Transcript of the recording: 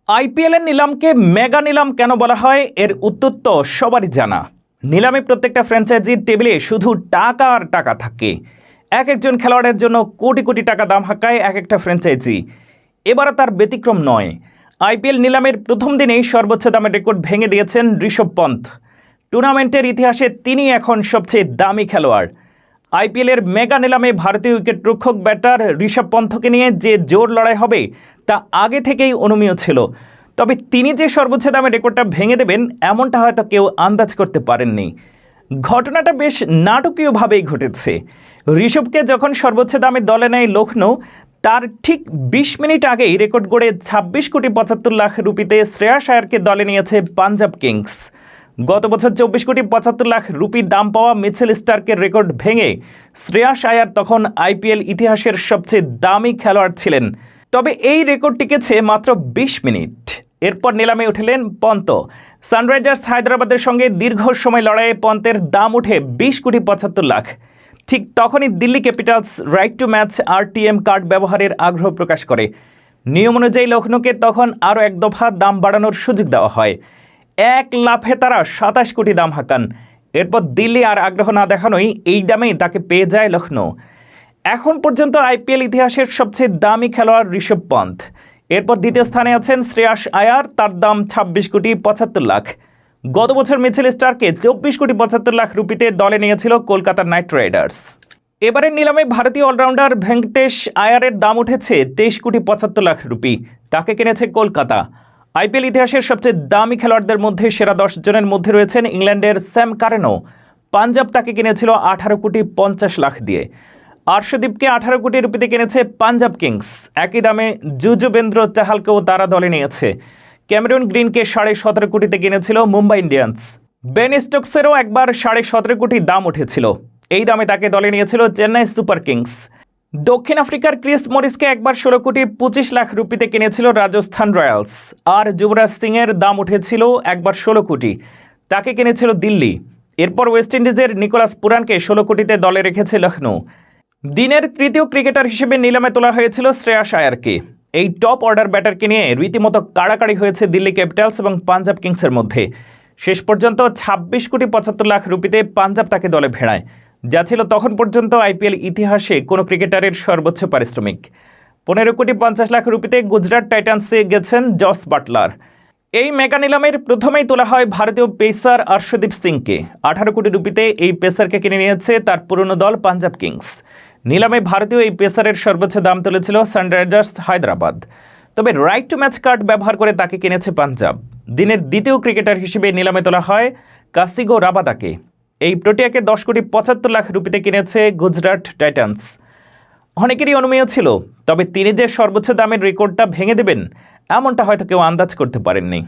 আইপিএলের নিলামকে মেগা নিলাম কেন বলা হয় এর উত্তর তো সবারই জানা। নিলামে প্রত্যেকটা ফ্র্যাঞ্চাইজির টেবিলে শুধু টাকা আর টাকা থাকে। এক একজন খেলোয়াড়ের জন্য কোটি কোটি টাকা দাম হাঁকায় এক একটা ফ্র্যাঞ্চাইজি। এবারও তার ব্যতিক্রম নয়। আইপিএল নিলামের প্রথম দিনেই সর্বোচ্চ দামের রেকর্ড ভেঙে দিয়েছেন ঋষভ পন্থ। টুর্নামেন্টের ইতিহাসে তিনি এখন সবচেয়ে দামি খেলোয়াড়। আইপিএলের মেগা নিলামে ভারতীয় উইকেটরক্ষক ব্যাটার ঋষভ পন্থকে নিয়ে যে জোর লড়াই হবে তা আগে থেকেই অনুমেয় ছিল। তবে তিনি যে সর্বোচ্চ দামে রেকর্ডটা ভেঙে দেবেন এমনটা হয়তো কেউ আন্দাজ করতে পারেননি। ঘটনাটা বেশ নাটকীয়ভাবেই ঘটেছে। ঋষভকে যখন সর্বোচ্চ দামে দলে নেয় লখনৌ, তার ঠিক ২০ মিনিট আগেই রেকর্ড গড়ে ২৬ কোটি ৭৫ লাখ রুপিতে শ্রেয়াস আয়ারকে দলে নিয়েছে পাঞ্জাব কিংস। গত বছর ২৪ কোটি ৭৫ লাখ রুপি দাম পাওয়া মিচেল স্টার্কের রেকর্ড ভেঙে শ্রেয়াস আয়ার তখন আইপিএল ইতিহাসের সবচেয়ে দামি খেলোয়াড় ছিলেন। তবে এই রেকর্ড টিকেছে মাত্র ২০ মিনিট। এরপর নিলামে উঠলেন পন্ত। সানরাইজার্স হায়দ্রাবাদের সঙ্গে দীর্ঘ সময় লড়াইয়ে পন্তের দাম উঠে ২০ কোটি ৭৫ লাখ। ঠিক তখনই Delhi Capitals right two match RTM card ব্যবহারের আগ্রহ প্রকাশ করে। নিয়ম অনুযায়ী লখনৌকে তখন আরও এক দফা দাম বাড়ানোর সুযোগ দেওয়া হয়। এক লাফে তারা ২৭ কোটি দাম হাঁকান। এরপর দিল্লি আর আগ্রহ না দেখানোই এই দামেই তাকে পেয়ে যায় লখনৌ। এখন পর্যন্ত আইপিএল ইতিহাসের সবচেয়ে দামি খেলোয়াড় ঋষভ পন্থ। এরপর দ্বিতীয় স্থানে আছেন শ্রেয়াস আয়ার, তার দাম ২৬ কোটি ৭৫ লাখ। গত বছর মিচেল স্টার্ককে ২৪ কোটি ৭৫ লাখ রুপিতে দলে নিয়েছিল কলকাতা নাইট রাইডার্স। এবারের নিলামে ভারতীয় অলরাউন্ডার ভেঙ্কটেশ আয়ারের দাম উঠেছে ২৩ কোটি ৭৫ লাখ রুপি। তাকে কিনেছে কলকাতা। আইপিএল ইতিহাসের সবচেয়ে দামি খেলোয়াড়দের মধ্যে সেরা ১০ জনের মধ্যে রয়েছেন ইংল্যান্ডের স্যাম কারেনো। পাঞ্জাব তাকে কিনেছিল ১৮ কোটি ৫০ লাখ দিয়ে। আর্শদীপকে ১৮ কোটি রুপিতে কিনেছে পাঞ্জাব কিংস। একই দামে যুজবেন্দ্র চাহালকেও তারা দলে নিয়েছে। ক্যামেরুন গ্রিনকে ১৭.৫ কোটিতে কিনেছিল মুম্বাই ইন্ডিয়ান্স। বেন স্টোকসেরও একবার ১৭.৫ কোটি দাম উঠেছিল। এই দামে তাকে দলে নিয়েছিল চেন্নাই সুপার কিংস। দক্ষিণ আফ্রিকার ক্রিস মরিসকে একবার ১৬ কোটি ২৫ লাখ রুপিতে কিনেছিল রাজস্থান রয়্যালস। আর যুবরাজ সিংয়ের দাম উঠেছিল একবার ১৬ কোটি, তাকে কিনেছিল দিল্লি। এরপর ওয়েস্ট ইন্ডিজের নিকোলাস পুরানকে ১৬ কোটিতে দলে রেখেছে লখনৌ। দিনের তৃতীয় ক্রিকেটার হিসেবে নিলামে তোলা হয়েছিল শ্রেয়াস আয়ারকে। এই টপ অর্ডার ব্যাটারকে নিয়ে রীতিমতো কাড়াকাড়ি হয়েছে দিল্লি ক্যাপিটালস এবং পাঞ্জাব কিংসের মধ্যে। শেষ পর্যন্ত ২৬ কোটি ৭৫ লাখ রুপিতে পাঞ্জাব তাকে দলে ভেড়ায়, যা ছিল তখন পর্যন্ত আইপিএল ইতিহাসে কোনো ক্রিকেটারের সর্বোচ্চ পারিশ্রমিক। ১৫ কোটি ৫০ লাখ রুপিতে গুজরাট টাইটান্সে গেছেন জস বাটলার। এই মেগা নিলামের প্রথমেই তোলা হয় ভারতীয় পেসার আর্শদীপ সিংকে। ১৮ কোটি রুপিতে এই পেসারকে কিনে নিয়েছে তার পুরনো দল পাঞ্জাব কিংস। নিলামে ভারতীয় এই পেসারের সর্বোচ্চ দাম তুলেছিল সানরাইজার্স হায়দ্রাবাদ। তবে রাইট টু ম্যাচ কার্ড ব্যবহার করে তাকে কিনেছে পাঞ্জাব। দিনের দ্বিতীয় ক্রিকেটার হিসেবে নিলামে তোলা হয় কাসিগো রাবাদাকে। এই প্রোটিয়াকে ১০ কোটি ৭৫ লাখ রুপিতে কিনেছে গুজরাট টাইটান্স। অনেকেরই অনুমেয় ছিল, তবে তিনি যে সর্বোচ্চ দামের রেকর্ডটা ভেঙে দেবেন এমনটা হয়তো কেউ আন্দাজ করতে পারেননি।